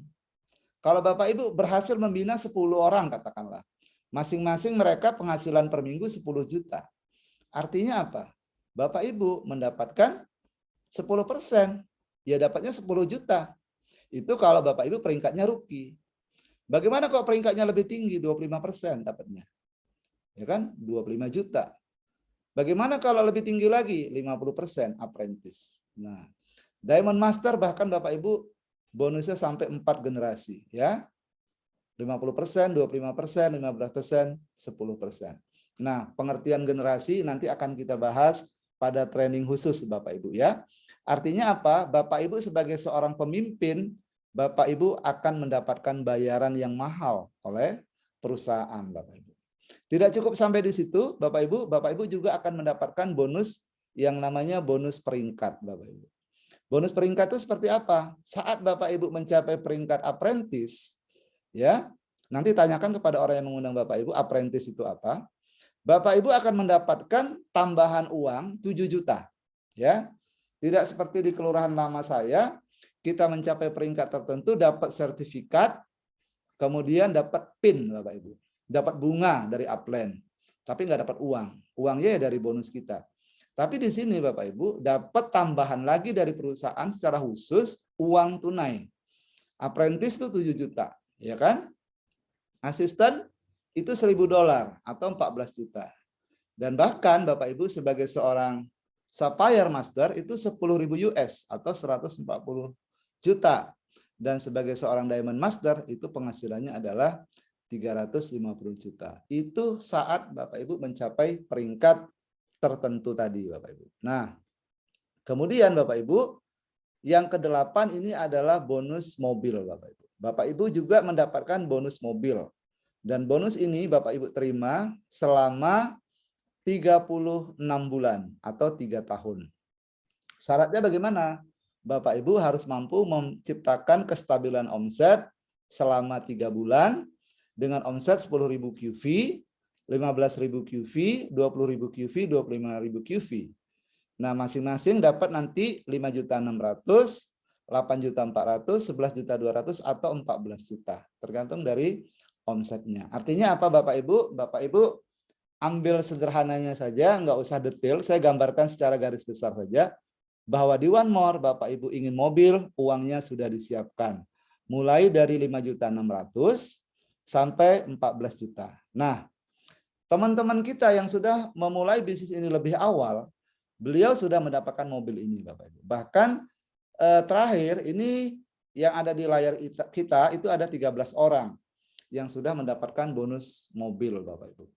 Kalau Bapak Ibu berhasil membina 10 orang katakanlah, masing-masing mereka penghasilan per minggu 10 juta. Artinya apa? Bapak Ibu mendapatkan 10%, ya dapatnya 10 juta. Itu kalau Bapak Ibu peringkatnya rookie. Bagaimana kalau peringkatnya lebih tinggi, 25% dapatnya? Ya kan? 25 juta. Bagaimana kalau lebih tinggi lagi? 50% apprentice. Nah, Diamond Master bahkan Bapak Ibu bonusnya sampai 4 generasi. Ya, 50%, 25%, 15%, 10%. Nah, pengertian generasi nanti akan kita bahas pada training khusus Bapak Ibu ya. Artinya apa? Bapak Ibu sebagai seorang pemimpin, Bapak Ibu akan mendapatkan bayaran yang mahal oleh perusahaan Bapak Ibu. Tidak cukup sampai di situ, Bapak Ibu juga akan mendapatkan bonus yang namanya bonus peringkat Bapak Ibu. Bonus peringkat itu seperti apa? Saat Bapak Ibu mencapai peringkat apprentice, ya, nanti tanyakan kepada orang yang mengundang Bapak Ibu, apprentice itu apa? Bapak Ibu akan mendapatkan tambahan uang 7 juta. Ya. Tidak seperti di kelurahan lama saya, kita mencapai peringkat tertentu dapat sertifikat, kemudian dapat PIN Bapak Ibu. Dapat bunga dari upline, tapi nggak dapat uang. Uangnya ya dari bonus kita. Tapi di sini Bapak Ibu dapat tambahan lagi dari perusahaan secara khusus uang tunai. Apprentice itu 7 juta, ya kan? Asisten itu $1.000 atau 14 juta. Dan bahkan Bapak Ibu sebagai seorang Sapphire Master itu 10.000 US atau 140 juta. Dan sebagai seorang Diamond Master itu penghasilannya adalah 350 juta. Itu saat Bapak Ibu mencapai peringkat tertentu tadi Bapak Ibu. Nah, kemudian Bapak Ibu, yang ke-8 ini adalah bonus mobil Bapak Ibu. Bapak Ibu juga mendapatkan bonus mobil. Dan bonus ini Bapak Ibu terima selama 36 bulan atau 3 tahun. Syaratnya bagaimana? Bapak Ibu harus mampu menciptakan kestabilan omset selama 3 bulan dengan omset 10.000 QV, 15.000 QV, 20.000 QV, 25.000 QV. Nah, masing-masing dapat nanti 5.600.000, 8.400.000, 11.200.000 atau 14 juta, tergantung dari omsetnya. Artinya apa Bapak Ibu? Bapak Ibu ambil sederhananya saja, nggak usah detail. Saya gambarkan secara garis besar saja bahwa di One More Bapak Ibu ingin mobil, uangnya sudah disiapkan. Mulai dari 5.600.000 sampai 14 juta. Nah, teman-teman kita yang sudah memulai bisnis ini lebih awal, beliau sudah mendapatkan mobil ini Bapak Ibu. Bahkan terakhir ini yang ada di layar kita itu ada 13 orang yang sudah mendapatkan bonus mobil Bapak Ibu.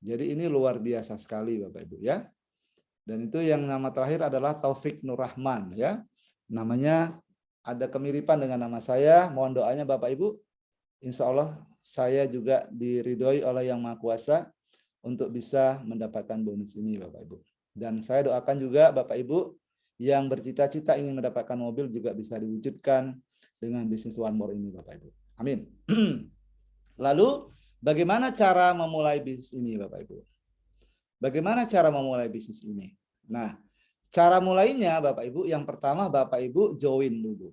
Jadi ini luar biasa sekali Bapak Ibu ya. Dan itu yang nama terakhir adalah Taufik Nur Rahman ya. Namanya ada kemiripan dengan nama saya. Mohon doanya Bapak Ibu. Insya Allah saya juga diridhoi oleh Yang Maha Kuasa untuk bisa mendapatkan bonus ini Bapak Ibu. Dan saya doakan juga Bapak Ibu yang bercita-cita ingin mendapatkan mobil juga bisa diwujudkan dengan bisnis One More ini Bapak Ibu. Amin. Lalu bagaimana cara memulai bisnis ini Bapak Ibu? Bagaimana cara memulai bisnis ini? Nah, cara mulainya Bapak Ibu, yang pertama Bapak Ibu join dulu.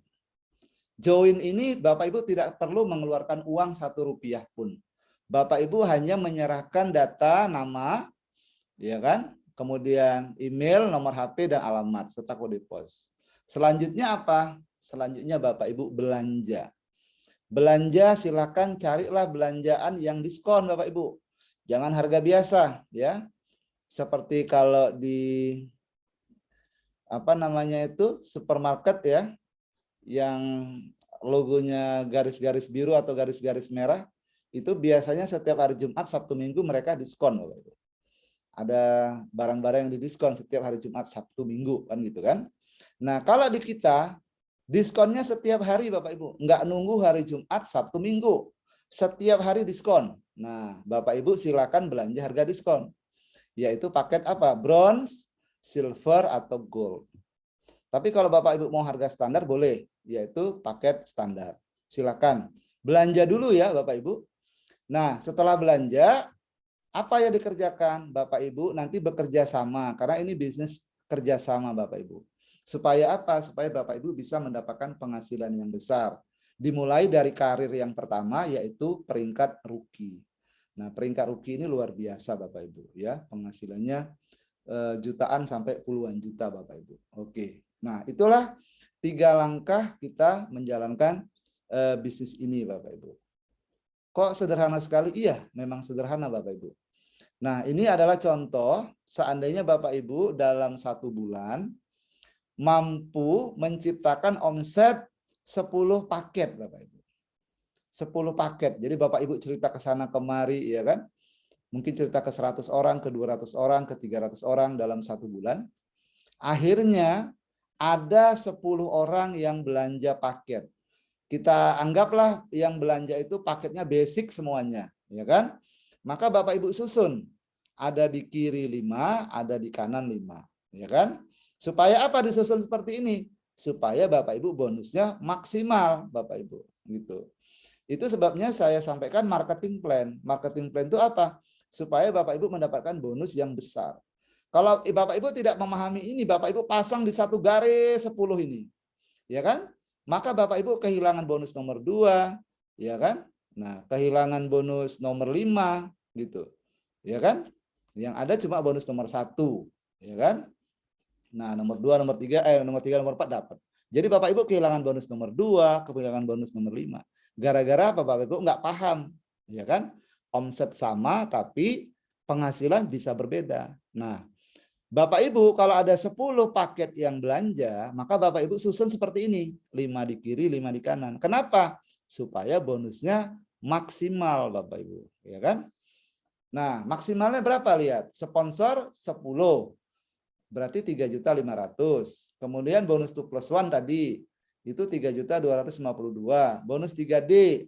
Join ini Bapak Ibu tidak perlu mengeluarkan uang Rp1 pun. Bapak Ibu hanya menyerahkan data nama, ya kan? Kemudian email, nomor HP dan alamat serta kode pos. Selanjutnya apa? Selanjutnya Bapak Ibu belanja. Belanja silakan carilah belanjaan yang diskon Bapak Ibu. Jangan harga biasa ya. Seperti kalau di apa namanya itu supermarket ya, yang logonya garis-garis biru atau garis-garis merah, itu biasanya setiap hari Jumat, Sabtu, Minggu mereka diskon. Ada barang-barang yang didiskon setiap hari Jumat, Sabtu, Minggu, kan gitu kan. Nah, kalau di kita, diskonnya setiap hari Bapak Ibu. Nggak nunggu hari Jumat, Sabtu, Minggu. Setiap hari diskon. Nah, Bapak Ibu silakan belanja harga diskon. Yaitu paket apa? Bronze, silver, atau gold. Tapi kalau Bapak Ibu mau harga standar boleh, yaitu paket standar. Silakan. Belanja dulu ya Bapak Ibu. Nah, setelah belanja, apa yang dikerjakan? Bapak Ibu nanti bekerja sama, karena ini bisnis kerjasama Bapak Ibu. Supaya apa? Supaya Bapak Ibu bisa mendapatkan penghasilan yang besar. Dimulai dari karir yang pertama, yaitu peringkat rookie. Nah, peringkat rookie ini luar biasa Bapak Ibu, ya, penghasilannya jutaan sampai puluhan juta Bapak Ibu. Oke, nah itulah 3 langkah kita menjalankan bisnis ini Bapak Ibu. Kok sederhana sekali? Iya, memang sederhana Bapak Ibu. Nah, ini adalah contoh seandainya Bapak Ibu dalam 1 bulan mampu menciptakan omset 10 paket Bapak Ibu. 10 paket. Jadi Bapak Ibu cerita ke sana kemari ya kan. Mungkin cerita ke 100 orang, ke 200 orang, ke 300 orang dalam 1 bulan. Akhirnya ada 10 orang yang belanja paket. Kita anggaplah yang belanja itu paketnya basic semuanya, ya kan? Maka Bapak Ibu susun. Ada di kiri 5, ada di kanan 5, ya kan? Supaya apa disusun seperti ini? Supaya Bapak Ibu bonusnya maksimal, Bapak Ibu, gitu. Itu sebabnya saya sampaikan marketing plan. Marketing plan itu apa? Supaya Bapak Ibu mendapatkan bonus yang besar. Kalau Bapak Ibu tidak memahami ini, Bapak Ibu pasang di 1 garis 10 ini. Ya kan? Maka Bapak Ibu kehilangan bonus nomor 2, ya kan? Nah, kehilangan bonus nomor 5 gitu. Ya kan? Yang ada cuma bonus nomor 1, ya kan? Nah, nomor 2, nomor 3, nomor 3, nomor 4 dapat. Jadi Bapak Ibu kehilangan bonus nomor 2, kehilangan bonus nomor 5. Gara-gara apa Bapak Ibu nggak paham, ya kan? Omset sama tapi penghasilan bisa berbeda. Nah, Bapak Ibu kalau ada 10 paket yang belanja, maka Bapak Ibu susun seperti ini. 5 di kiri, 5 di kanan. Kenapa? Supaya bonusnya maksimal Bapak Ibu. Ya kan? Nah, maksimalnya berapa? Lihat. Sponsor 10. Berarti 3.500.000. Kemudian bonus 2+1 tadi. Itu 3.252.000. Bonus 3D.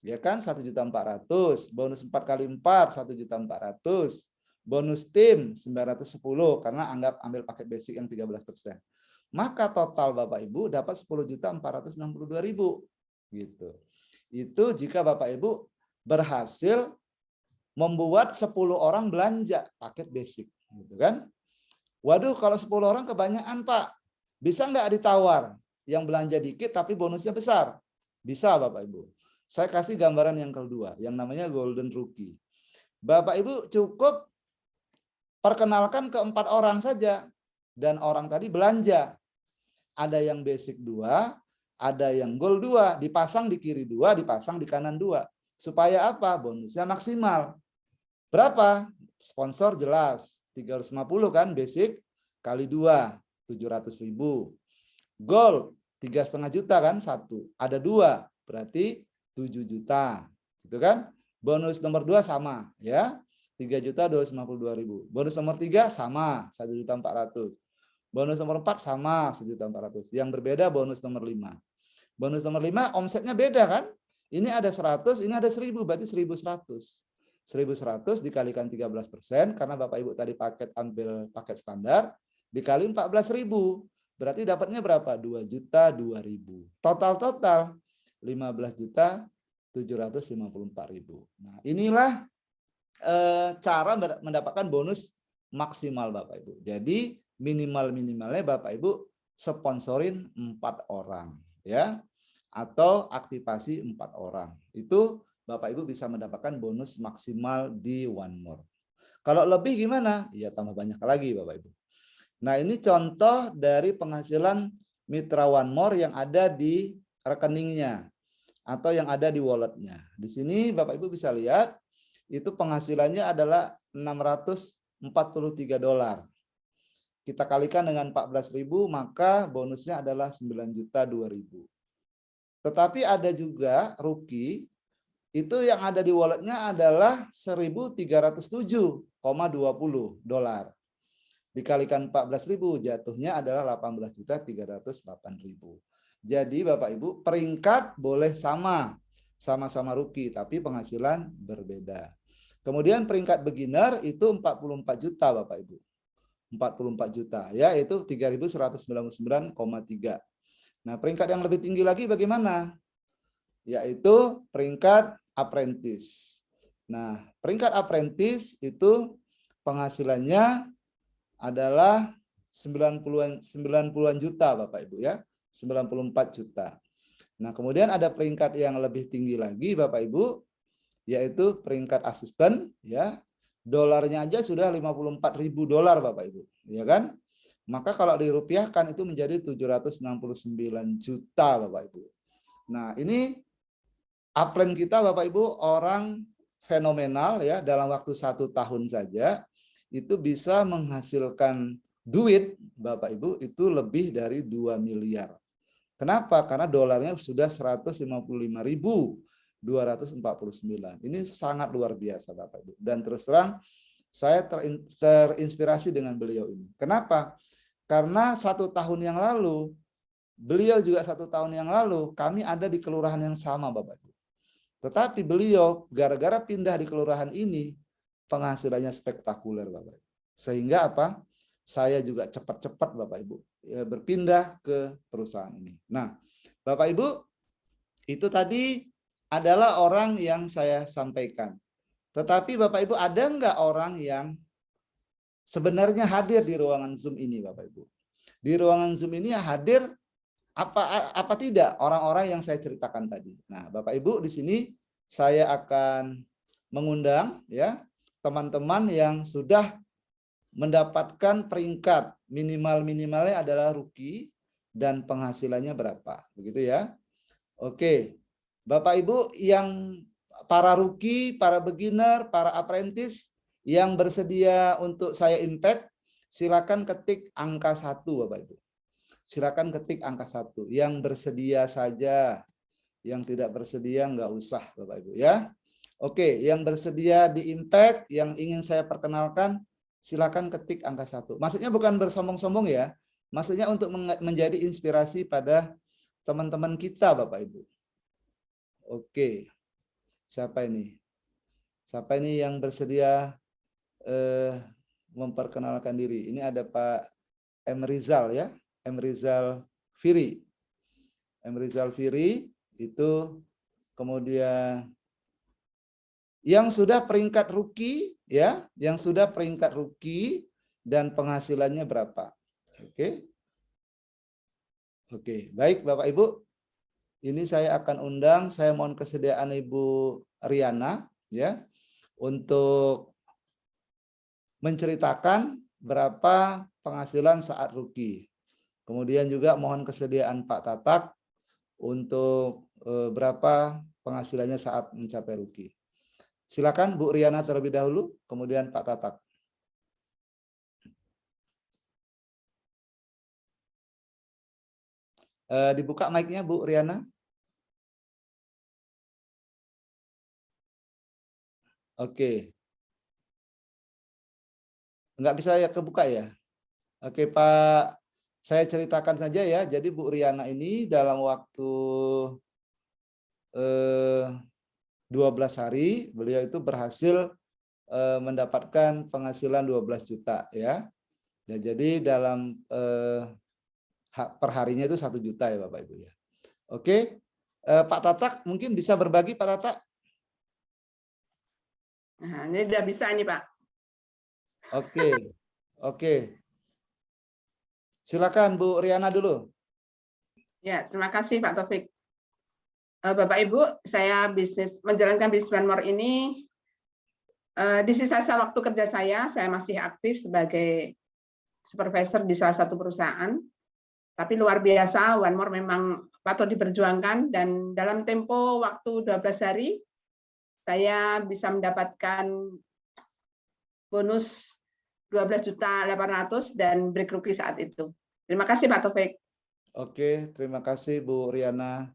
Ya kan? 1.400.000. Bonus 4 kali 4, 1.400.000. Bonus tim 910 karena ambil paket basic yang 13%. Maka total Bapak Ibu dapat 10.462.000 gitu. Itu jika Bapak Ibu berhasil membuat 10 orang belanja paket basic gitu kan. Waduh, kalau 10 orang kebanyakan, Pak. Bisa nggak ditawar yang belanja dikit tapi bonusnya besar? Bisa Bapak Ibu. Saya kasih gambaran yang kedua yang namanya golden rookie. Bapak Ibu cukup perkenalkan ke 4 orang saja. Dan orang tadi belanja. Ada yang basic 2, ada yang gold 2. Dipasang di kiri 2, dipasang di kanan 2. Supaya apa? Bonusnya maksimal. Berapa? Sponsor jelas. 350 kan basic. Kali 2, 700.000. Gold, 3,5 juta kan? 1. Ada 2, berarti 7 juta. Gitu kan? Bonus nomor 2 sama. Ya. 3.252.000. Bonus nomor 3 sama 1.400.000. Bonus nomor 4 sama 1.400.000. Yang berbeda bonus nomor 5. Bonus nomor 5 omsetnya beda kan? Ini ada 100, ini ada 1.000, berarti 1.100. 1.100 dikalikan 13% karena Bapak Ibu tadi ambil paket standar dikali 14.000. Berarti dapatnya berapa? 2.002.000. Total 15.754.000. Nah, inilah cara mendapatkan bonus maksimal Bapak Ibu. Jadi minimalnya Bapak Ibu sponsorin 4 orang ya, atau aktivasi 4 orang. Itu Bapak Ibu bisa mendapatkan bonus maksimal di One More. Kalau lebih gimana? Ya tambah banyak lagi Bapak Ibu. Nah, ini contoh dari penghasilan mitra One More yang ada di rekeningnya atau yang ada di walletnya. Di sini Bapak Ibu bisa lihat itu penghasilannya adalah $643. kita kalikan dengan 14.000, maka bonusnya adalah 9.200.000. Tetapi ada juga rookie itu yang ada di walletnya adalah 1.307,20 dolar. Dikalikan 14.000 jatuhnya adalah 18.308.000. Jadi Bapak Ibu, peringkat boleh sama-sama rookie, tapi penghasilan berbeda. Kemudian peringkat beginner itu 44 juta Bapak Ibu. 44 juta, ya, itu 3.199,3. Nah, peringkat yang lebih tinggi lagi bagaimana? Yaitu peringkat apprentice. Nah, peringkat apprentice itu penghasilannya adalah 90-an juta Bapak Ibu, ya. 94 juta. Nah, kemudian ada peringkat yang lebih tinggi lagi Bapak Ibu, yaitu peringkat asisten, ya. Dolarnya aja sudah 54.000 dolar Bapak Ibu, ya kan? Maka kalau dirupiahkan itu menjadi 769 juta Bapak Ibu. Nah, ini upline kita Bapak Ibu orang fenomenal, ya, dalam waktu 1 tahun saja itu bisa menghasilkan duit Bapak Ibu itu lebih dari 2 miliar. Kenapa? Karena dolarnya sudah 155.249. Ini sangat luar biasa Bapak Ibu. Dan terus terang saya terinspirasi dengan beliau ini. Kenapa? Karena 1 tahun yang lalu, beliau juga 1 tahun yang lalu, kami ada di kelurahan yang sama Bapak Ibu. Tetapi beliau gara-gara pindah di kelurahan ini, penghasilannya spektakuler Bapak Ibu. Sehingga apa? Saya juga cepat-cepat Bapak Ibu berpindah ke perusahaan ini. Nah, Bapak Ibu, itu tadi adalah orang yang saya sampaikan. Tetapi Bapak Ibu, ada nggak orang yang sebenarnya hadir di ruangan Zoom ini Bapak Ibu? Di ruangan Zoom ini hadir apa tidak orang-orang yang saya ceritakan tadi. Nah, Bapak Ibu, di sini saya akan mengundang, ya, teman-teman yang sudah mendapatkan peringkat minimalnya adalah rookie dan penghasilannya berapa, begitu ya. Oke, Bapak Ibu yang para rookie, para beginner, para apprentice yang bersedia untuk saya impact, silakan ketik angka 1 Bapak Ibu. Silakan ketik angka 1. Yang bersedia saja, yang tidak bersedia nggak usah Bapak Ibu, ya. Oke, yang bersedia di impact, yang ingin saya perkenalkan, silakan ketik angka 1. Maksudnya bukan bersombong-sombong ya. Maksudnya untuk menjadi inspirasi pada teman-teman kita Bapak Ibu. Oke. Siapa ini? Siapa ini yang bersedia memperkenalkan diri? Ini ada Pak M. Rizal, ya. M. Rizal Firi. M. Rizal Firi itu kemudian yang sudah peringkat rookie, ya, yang sudah peringkat rookie dan penghasilannya berapa? Oke. Oke, baik Bapak Ibu. Ini saya akan undang, saya mohon kesediaan Ibu Riana, ya, untuk menceritakan berapa penghasilan saat rookie. Kemudian juga mohon kesediaan Pak Tatak untuk berapa penghasilannya saat mencapai rookie. Silakan Bu Riana terlebih dahulu, kemudian Pak Tatak. Dibuka mic-nya Bu Riana. Oke. Nggak bisa ya kebuka ya? Oke Pak, saya ceritakan saja ya. Jadi Bu Riana ini dalam waktu 12 hari beliau itu berhasil mendapatkan penghasilan 12 juta ya. Ya, jadi dalam perharinya itu 1 juta ya Bapak Ibu ya. Oke, Pak Tatak mungkin bisa berbagi Pak Tatak. Nah, ini udah bisa ini Pak. Oke, oke. Silakan Bu Riana dulu. Ya, terima kasih Pak Taufik. Bapak Ibu, saya menjalankan bisnis One ini di sisa-sisa waktu kerja saya masih aktif sebagai supervisor di salah satu perusahaan. Tapi luar biasa, One More memang patut diperjuangkan dan dalam tempo waktu 12 hari saya bisa mendapatkan bonus 12.800.000 dan break rookie saat itu. Terima kasih Pak Taufik. Oke, terima kasih Bu Riana.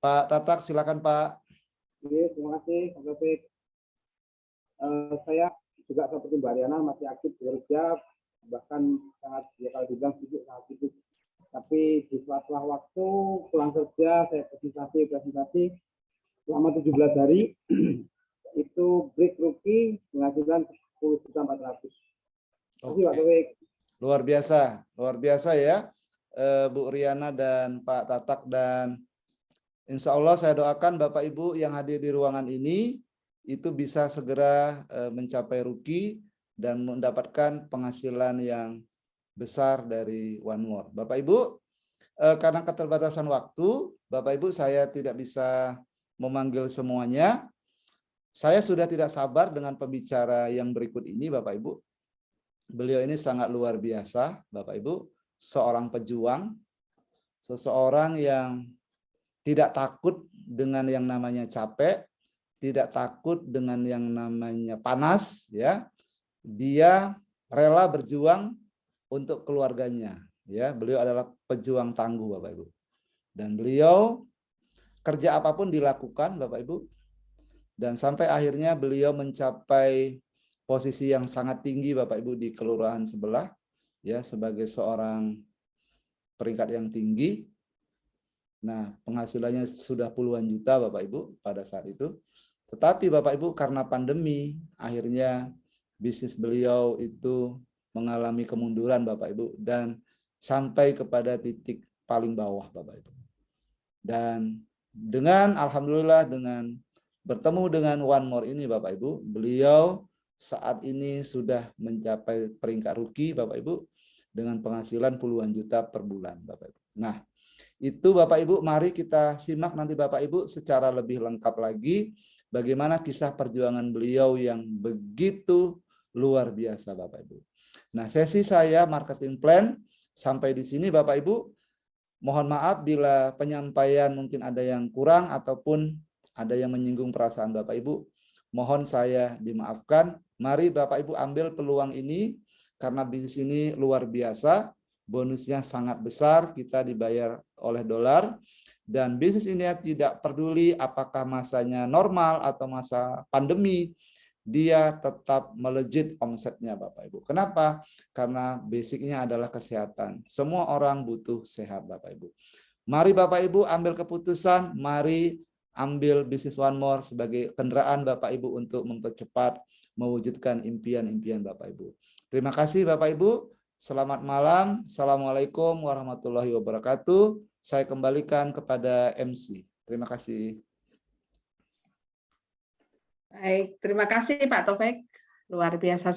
Pak Tatak, silakan Pak. Oke, terima kasih Pak Taufik. Saya juga seperti Mbak Riana masih aktif bekerja, bahkan sangat, ya kalau dibilang sibuk, sangat sibuk. Tapi di sela-sela waktu pulang kerja, saya presentasi selama 17 hari, itu break rookie penghasilan 10.400.000. Terima kasih Pak Taufik. Luar biasa ya Bu Riana dan Pak Tatak, dan insya Allah saya doakan Bapak Ibu yang hadir di ruangan ini itu bisa segera mencapai rookie dan mendapatkan penghasilan yang besar dari One More. Bapak Ibu, karena keterbatasan waktu, Bapak Ibu saya tidak bisa memanggil semuanya. Saya sudah tidak sabar dengan pembicara yang berikut ini Bapak Ibu. Beliau ini sangat luar biasa Bapak Ibu, seorang pejuang, seseorang yang tidak takut dengan yang namanya capek, tidak takut dengan yang namanya panas, ya. Dia rela berjuang untuk keluarganya, ya. Beliau adalah pejuang tangguh Bapak Ibu. Dan beliau kerja apapun dilakukan Bapak Ibu. Dan sampai akhirnya beliau mencapai posisi yang sangat tinggi Bapak Ibu di kelurahan sebelah, ya, sebagai seorang peringkat yang tinggi. Nah, penghasilannya sudah puluhan juta Bapak Ibu pada saat itu. Tetapi Bapak Ibu karena pandemi, akhirnya bisnis beliau itu mengalami kemunduran Bapak Ibu dan sampai kepada titik paling bawah Bapak Ibu. Dan dengan alhamdulillah dengan bertemu dengan One More ini Bapak Ibu, beliau saat ini sudah mencapai peringkat rookie Bapak Ibu dengan penghasilan puluhan juta per bulan Bapak Ibu. Nah, itu Bapak Ibu, mari kita simak nanti Bapak Ibu secara lebih lengkap lagi bagaimana kisah perjuangan beliau yang begitu luar biasa Bapak Ibu. Nah, sesi saya marketing plan sampai di sini Bapak Ibu. Mohon maaf bila penyampaian mungkin ada yang kurang ataupun ada yang menyinggung perasaan Bapak Ibu. Mohon saya dimaafkan. Mari Bapak Ibu ambil peluang ini karena bisnis ini luar biasa. Bonusnya sangat besar, kita dibayar oleh dolar. Dan bisnis ini tidak peduli apakah masanya normal atau masa pandemi, dia tetap melejit omsetnya Bapak Ibu. Kenapa? Karena basicnya adalah kesehatan. Semua orang butuh sehat Bapak Ibu. Mari Bapak Ibu ambil keputusan, mari ambil bisnis One More sebagai kendaraan Bapak Ibu untuk mempercepat mewujudkan impian-impian Bapak Ibu. Terima kasih Bapak Ibu. Selamat malam. Assalamualaikum warahmatullahi wabarakatuh. Saya kembalikan kepada MC. Terima kasih. Baik, terima kasih Pak Taufik. Luar biasa